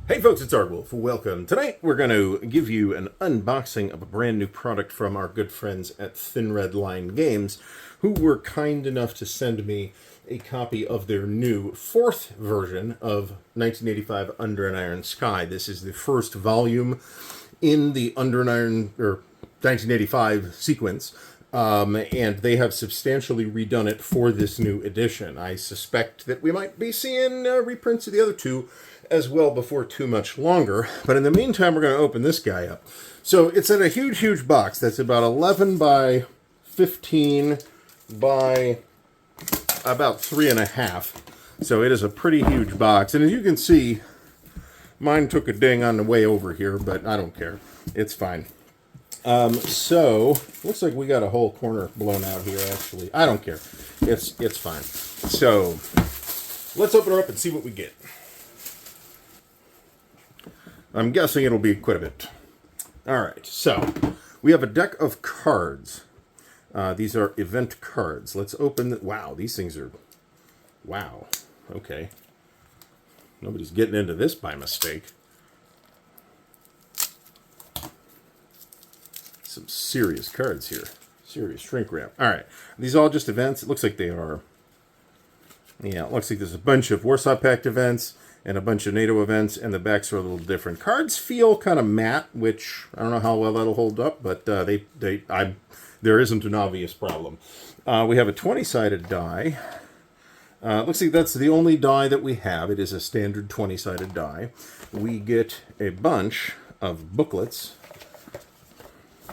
Hey folks, it's Ardwulf. Welcome. Tonight we're going to give you an unboxing of a brand new product from our good friends at Thin Red Line Games, who were kind enough to send me a copy of their new fourth version of 1985 Under an Iron Sky. This is the first volume in the Under an Iron, or 1985 sequence. And they have substantially redone it for this new edition. I suspect that we might be seeing reprints of the other two as well before too much longer. But in the meantime, we're going to open this guy up. So it's in a huge, huge box that's about 11 by 15 by about 3.5. So it is a pretty huge box. And as you can see, mine took a ding on the way over here, but I don't care. It's fine. So looks like we got a whole corner blown out here, actually. I don't care. It's fine. So let's open her up and see what we get. I'm guessing it'll be quite a bit. All right, so we have a deck of cards. These are event cards. Let's open the... Wow, these things are... Wow. Okay. Nobody's getting into this by mistake. Some serious cards here. Serious shrink wrap. All right. Are these all just events? It looks like they are. Yeah, it looks like there's a bunch of Warsaw Pact events and a bunch of NATO events, and the backs are a little different. Cards feel kind of matte, which I don't know how well that'll hold up, but there isn't an obvious problem. We have a 20-sided die. Looks like that's the only die that we have. It is a standard 20-sided die. We get a bunch of booklets.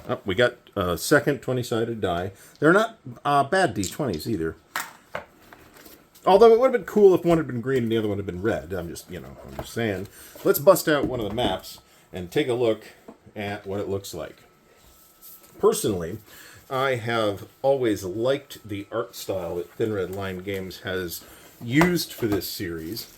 Oh, we got a second 20-sided die. They're not bad D20s either. Although it would have been cool if one had been green and the other one had been red. I'm just saying. Let's bust out one of the maps and take a look at what it looks like. Personally, I have always liked the art style that Thin Red Line Games has used for this series.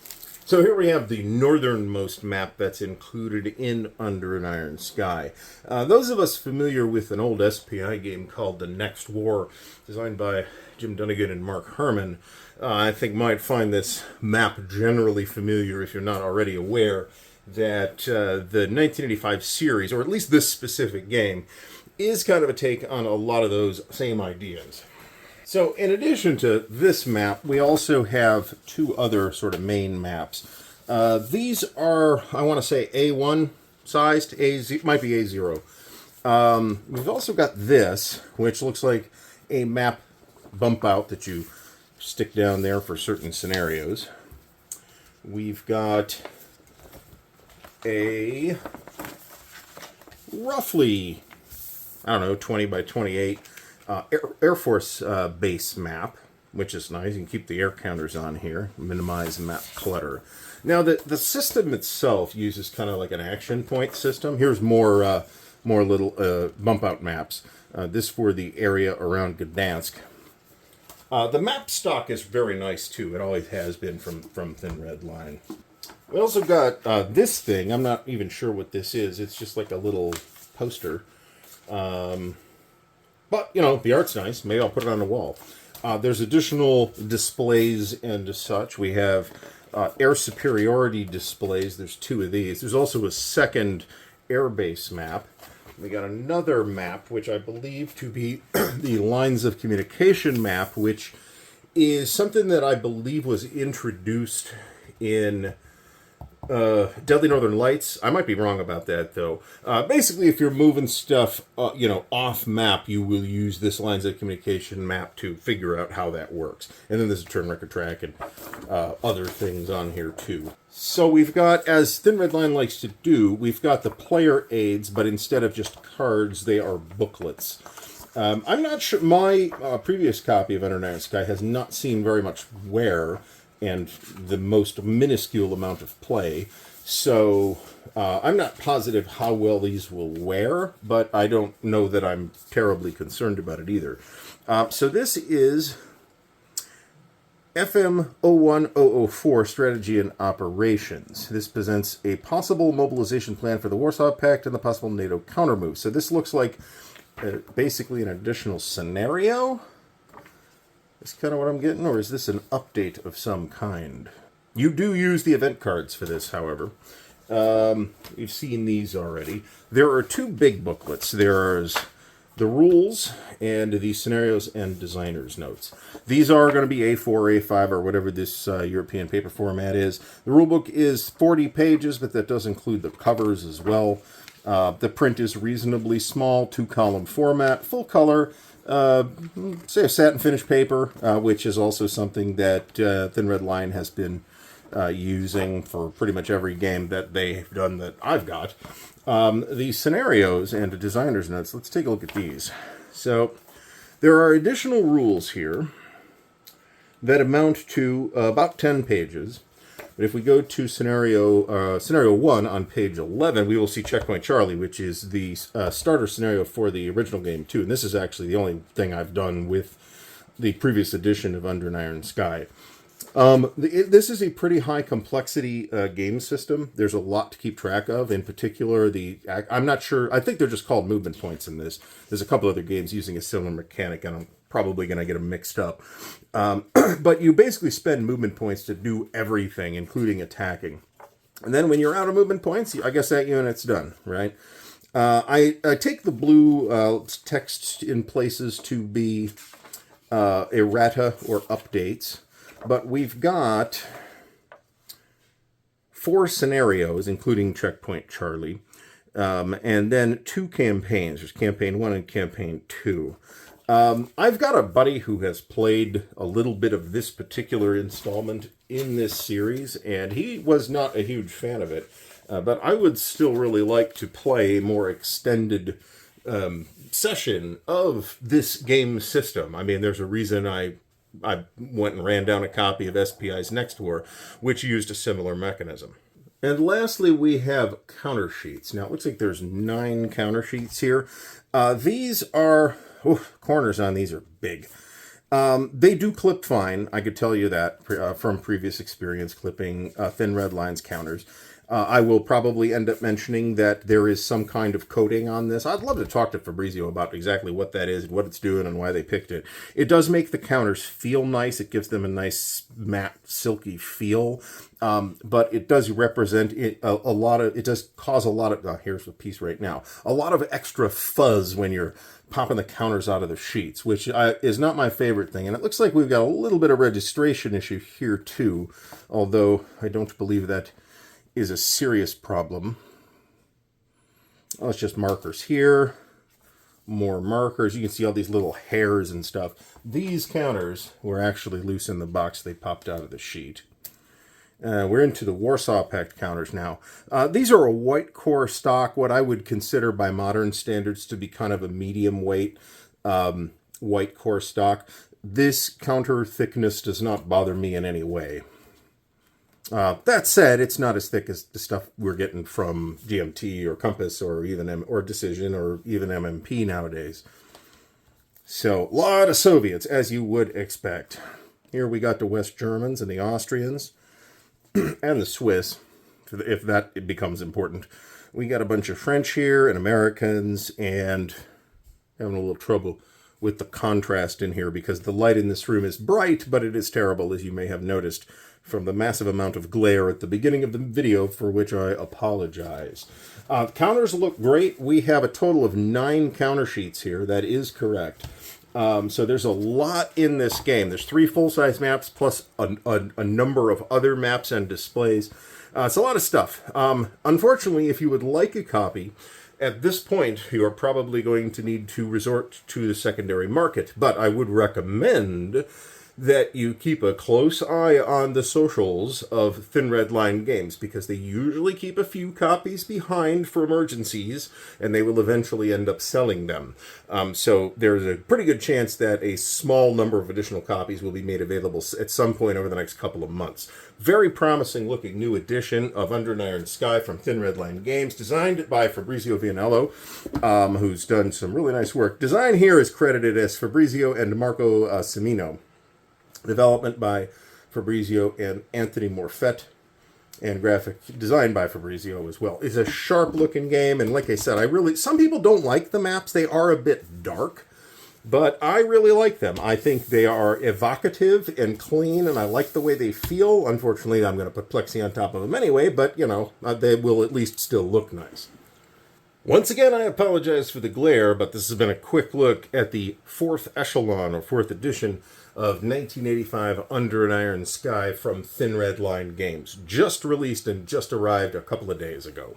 So here we have the northernmost map that's included in Under an Iron Sky. Those of us familiar with an old SPI game called The Next War, designed by Jim Dunnigan and Mark Herman, I think might find this map generally familiar if you're not already aware that the 1985 series, or at least this specific game, is kind of a take on a lot of those same ideas. So in addition to this map, we also have two other sort of main maps. These are, I want to say, A1 sized, might be A0. We've also got this, which looks like a map bump out that you stick down there for certain scenarios. We've got a roughly, I don't know, 20 by 28 Air Force base map, which is nice. You can keep the air counters on here, minimize map clutter. Now, the system itself uses kind of like an action point system. Here's more little bump-out maps. This for the area around Gdansk. The map stock is very nice, too. It always has been from Thin Red Line. We also got this thing. I'm not even sure what this is. It's just like a little poster. But, the art's nice. Maybe I'll put it on the wall. There's additional displays and such. We have air superiority displays. There's two of these. There's also a second airbase map. We got another map, which I believe to be the lines of communication map, which is something that I believe was introduced in Deadly Northern Lights. I might be wrong about that, though. Basically, if you're moving stuff, off map, you will use this lines of communication map to figure out how that works. And then there's a turn record track and other things on here, too. So we've got, as Thin Red Line likes to do, we've got the player aids, but instead of just cards, they are booklets. I'm not sure, my previous copy of Under an Iron Sky has not seen very much wear and the most minuscule amount of play. So I'm not positive how well these will wear, but I don't know that I'm terribly concerned about it either. So this is FM 01004 Strategy and Operations. This presents a possible mobilization plan for the Warsaw Pact and the possible NATO countermove. So this looks like basically an additional scenario. Is kind of what I'm getting, or is this an update of some kind? You do use the event cards for this, however. You've seen these already. There are two big booklets. There's the rules and the scenarios and designer's notes. These are going to be A4, A5, or whatever this European paper format is. The rulebook is 40 pages, but that does include the covers as well. The print is reasonably small, 2-column format, full color, say a satin finish paper, which is also something that Thin Red Line has been using for pretty much every game that they've done that I've got. The scenarios and the designer's notes, let's take a look at these. So there are additional rules here that amount to about 10 pages. But if we go to scenario 1 on page 11, we will see Checkpoint Charlie, which is the starter scenario for the original game too. And this is actually the only thing I've done with the previous edition of Under an Iron Sky. This is a pretty high complexity game system. There's a lot to keep track of. In particular, I'm not sure. I think they're just called movement points in this. There's a couple other games using a similar mechanic, and I'm probably going to get them mixed up. But you basically spend movement points to do everything, including attacking. And then when you're out of movement points, I guess that unit's done, right? I take the blue text in places to be errata or updates. But we've got 4 scenarios, including Checkpoint Charlie, and then 2 campaigns. There's Campaign 1 and Campaign 2. I've got a buddy who has played a little bit of this particular installment in this series, and he was not a huge fan of it. But I would still really like to play a more extended session of this game system. I mean, there's a reason I went and ran down a copy of SPI's Next War, which used a similar mechanism. And lastly, we have counter sheets. Now, it looks like there's 9 counter sheets here. These are, corners on these are big. They do clip fine, I could tell you that from previous experience clipping Thin Red Line's counters. I will probably end up mentioning that there is some kind of coating on this. I'd love to talk to Fabrizio about exactly what that is, what it's doing, and why they picked it. It does make the counters feel nice. It gives them a nice matte, silky feel. But it does represent it does cause a lot of, here's a piece right now, a lot of extra fuzz when you're popping the counters out of the sheets, which is not my favorite thing. And it looks like we've got a little bit of registration issue here too, although I don't believe that is a serious problem. Oh, it's just markers here. More markers. You can see all these little hairs and stuff. These counters were actually loose in the box. They popped out of the sheet. We're into the Warsaw Pact counters now. These are a white core stock, what I would consider by modern standards to be kind of a medium weight white core stock. This counter thickness does not bother me in any way. That said, it's not as thick as the stuff we're getting from GMT or Compass or even Decision or even MMP nowadays. So, a lot of Soviets, as you would expect. Here we got the West Germans and the Austrians and the Swiss, if that becomes important. We got a bunch of French here and Americans, and having a little trouble with the contrast in here because the light in this room is bright, but it is terrible, as you may have noticed from the massive amount of glare at the beginning of the video, for which I apologize. Counters look great. We have a total of 9 counter sheets here. That is correct. So there's a lot in this game. There's 3 full-size maps plus a number of other maps and displays. It's a lot of stuff. Unfortunately, if you would like a copy, at this point, you are probably going to need to resort to the secondary market. But I would recommend that you keep a close eye on the socials of Thin Red Line Games, because they usually keep a few copies behind for emergencies, and they will eventually end up selling them. So there's a pretty good chance that a small number of additional copies will be made available at some point over the next couple of months. Very promising looking new edition of Under an Iron Sky from Thin Red Line Games, designed by Fabrizio Vianello, who's done some really nice work. Design here is credited as Fabrizio and Marco Cimino. Development by Fabrizio and Anthony Morfett, and graphic design by Fabrizio as well. It's a sharp looking game, and like I said, some people don't like the maps. They are a bit dark, But I really like them. I think they are evocative and clean, and I like the way they feel. Unfortunately, I'm going to put plexi on top of them anyway, but, you know, they will at least still look nice. Once again, I apologize for the glare, but this has been a quick look at the 4th Echelon, or 4th edition, of 1985 Under an Iron Sky from Thin Red Line Games. Just released and just arrived a couple of days ago.